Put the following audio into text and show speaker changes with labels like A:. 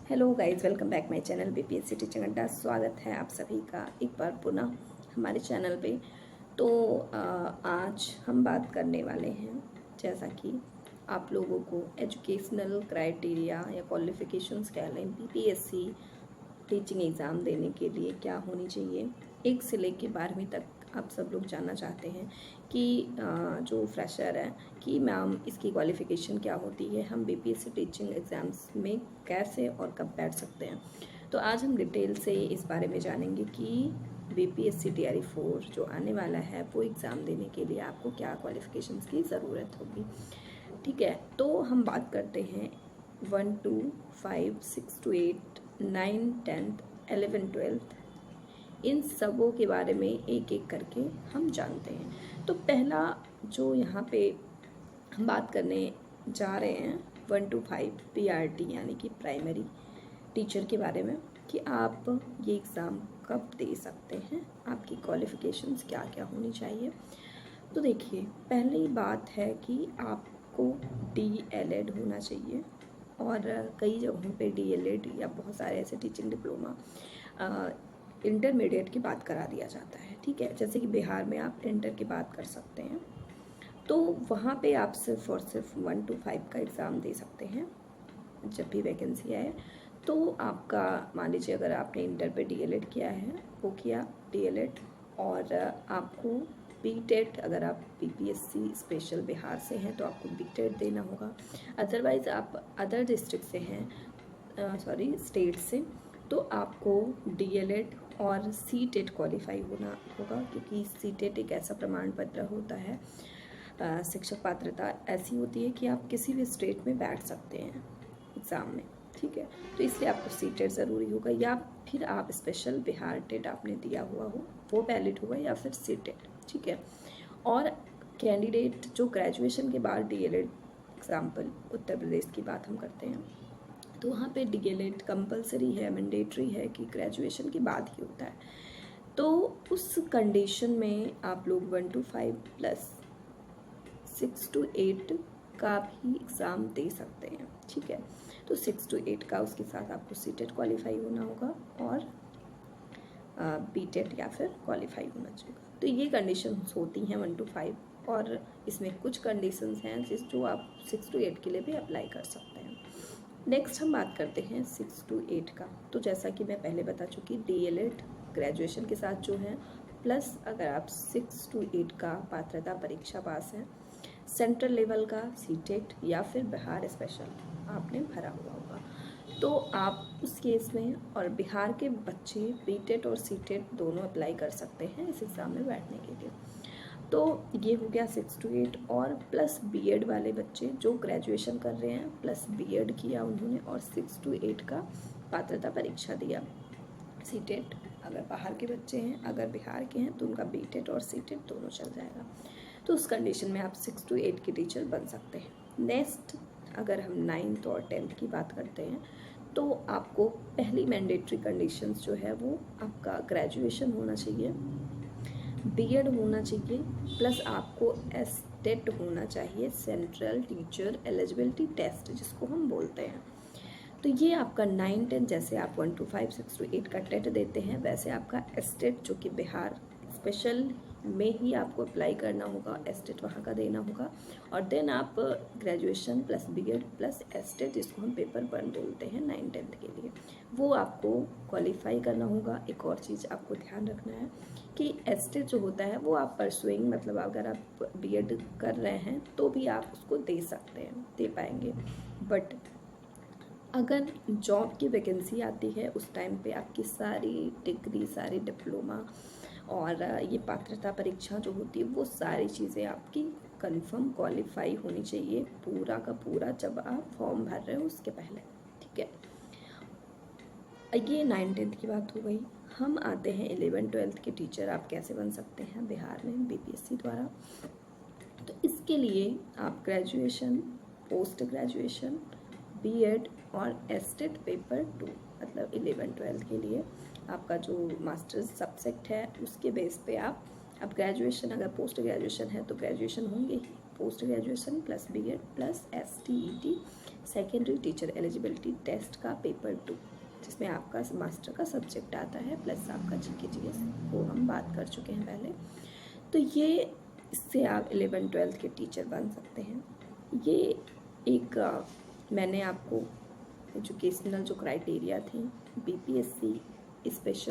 A: Hello guys, welcome back my channel BPSC teaching अड्डा। स्वागत है आप सभी का एक बार पुनः हमारे चैनल पे। तो आज हम बात करने वाले हैं, जैसा कि आप लोगों को एजुकेशनल क्राइटेरिया या क्वालिफिकेशंस कह लें, बीपीएससी टीचिंग एग्ज़ाम देने के लिए क्या होनी चाहिए। 1 से लेकर 12वीं तक आप सब लोग जानना चाहते हैं कि जो फ्रेशर है कि मैम इसकी क्वालिफ़िकेशन क्या होती है, हम बीपीएससी टीचिंग एग्ज़ाम्स में कैसे और कब बैठ सकते हैं। तो आज हम डिटेल से इस बारे में जानेंगे कि बीपीएससी टीआरई 4 जो आने वाला है वो एग्ज़ाम देने के लिए आपको क्या क्वालिफ़िकेशंस की ज़रूरत होगी। ठीक है, तो हम बात करते हैं 1 to 5, 6 to 8, 9, 10th, 11, 12th, इन सबों के बारे में एक एक करके हम जानते हैं। तो पहला जो यहाँ पे हम बात करने जा रहे हैं 1 to 5 पीआरटी यानी कि प्राइमरी टीचर के बारे में, कि आप ये एग्ज़ाम कब दे सकते हैं, आपकी क्वालिफ़िकेशंस क्या क्या होनी चाहिए। तो देखिए, पहली बात है कि आपको डीएलएड होना चाहिए, और कई जगहों पे डीएलएड या बहुत सारे ऐसे टीचिंग डिप्लोमा इंटरमीडिएट की बात करा दिया जाता है। ठीक है, जैसे कि बिहार में आप इंटर की बात कर सकते हैं, तो वहाँ पे आप सिर्फ और सिर्फ 1 to 5 का एग्ज़ाम दे सकते हैं जब भी वैकेंसी आए। तो आपका मान लीजिए अगर आपने इंटर पे डीएलएड किया है, वो किया डीएलएड, और आपको बीटेट, अगर आप बीपीएससी स्पेशल बिहार से हैं तो आपको बीटेट देना होगा। अदरवाइज़ आप अदर डिस्ट्रिक्ट से हैं, स्टेट से, तो आपको डीएलएड और सीटेट क्वालिफाई होना होगा, क्योंकि सीटेट एक ऐसा प्रमाण पत्र होता है, शिक्षक पात्रता ऐसी होती है कि आप किसी भी स्टेट में बैठ सकते हैं एग्ज़ाम में। ठीक है, तो इसलिए आपको सीटेट ज़रूरी होगा, या फिर आप स्पेशल बिहार टेट आपने दिया हुआ हो वो वैलिड होगा, या फिर सीटेट। ठीक है, और कैंडिडेट जो ग्रेजुएशन के बाद डीएलएड, एग्जाम्पल उत्तर प्रदेश की बात हम करते हैं, तो वहाँ पे डीएलएड कंपलसरी है, मैंडेटरी है कि ग्रेजुएशन के बाद ही होता है। तो उस कंडीशन में आप लोग 1 to 5 प्लस 6 to 8 का भी एग्ज़ाम दे सकते हैं। ठीक है, तो 6 to 8 का, उसके साथ आपको सीटेट क्वालिफाई होना होगा और बीटेट या फिर क्वालिफाई होना चाहिए। तो ये कंडीशंस होती हैं 1 to 5, और इसमें कुछ कंडीशंस हैं जो आप 6 to 8 के लिए भी अप्लाई कर सकते हैं। नेक्स्ट हम बात करते हैं 6 to 8 का। तो जैसा कि मैं पहले बता चुकी, डीएलएड ग्रेजुएशन के साथ जो है, प्लस अगर आप 6 to 8 का पात्रता परीक्षा पास है, सेंट्रल लेवल का सीटेट या फिर बिहार स्पेशल आपने भरा हुआ होगा, तो आप उस केस में, और बिहार के बच्चे बीटेट और सीटेट दोनों अप्लाई कर सकते हैं इस एग्ज़ाम में बैठने के लिए। तो ये हो गया 6 to 8, और प्लस बीएड वाले बच्चे जो ग्रेजुएशन कर रहे हैं प्लस बीएड किया उन्होंने, और 6 to 8 का पात्रता परीक्षा दिया सीटेट, अगर बाहर के बच्चे हैं, अगर बिहार के हैं तो उनका बीटेट और सीटेट दोनों चल जाएगा। तो उस कंडीशन में आप 6 to 8 के टीचर बन सकते हैं। नेक्स्ट, अगर हम 9th और 10th की बात करते हैं, तो आपको पहली मैंडेटरी कंडीशंस जो है वो आपका ग्रेजुएशन होना चाहिए, बीएड होना चाहिए, प्लस आपको एसटेट होना चाहिए, सेंट्रल टीचर एलिजिबिलिटी टेस्ट जिसको हम बोलते हैं। तो ये आपका 9, 10, जैसे आप 1 to 5, 6 to 8 का टेट देते हैं, वैसे आपका एसटेट जो कि बिहार स्पेशल में ही आपको अप्लाई करना होगा, एसटेट वहाँ का देना होगा, और देन आप graduation plus BEd plus STET, जिसको हम पेपर 1 बोलते हैं 9, 10th के लिए, वो आपको क्वालिफाई करना होगा। एक और चीज़ आपको ध्यान रखना है कि एसटेट जो होता है वो आप परसुइंग, मतलब अगर आप बीएड कर रहे हैं तो भी आप उसको दे सकते हैं, दे पाएंगे, बट अगर जॉब की वैकेंसी आती है उस टाइम पे आपकी सारी डिग्री, सारी डिप्लोमा और ये पात्रता परीक्षा जो होती है, वो सारी चीज़ें आपकी कंफर्म क्वालिफाई होनी चाहिए, पूरा का पूरा, जब आप फॉर्म भर रहे हो उसके पहले। ठीक है, ये 9, 10th की बात हो गई। हम आते हैं 11, 12th के टीचर आप कैसे बन सकते हैं बिहार में बीपीएससी द्वारा। तो इसके लिए आप ग्रेजुएशन, पोस्ट ग्रेजुएशन, बीएड और एसटेट पेपर 2, मतलब 11, 12th के लिए आपका जो मास्टर्स सब्जेक्ट है उसके बेस पे आप, अब ग्रेजुएशन, अगर पोस्ट ग्रेजुएशन है तो ग्रेजुएशन होंगे ही, post graduation plus BEd plus STET secondary teacher eligibility test का पेपर 2, जिसमें आपका मास्टर का सब्जेक्ट आता है प्लस आपका जीके जीएस, वो हम बात कर चुके हैं पहले। तो ये इससे आप 11-12 के टीचर बन सकते हैं। ये एक मैंने आपको एजुकेशनल जो क्राइटेरिया थी बीपीएससी स्पेशल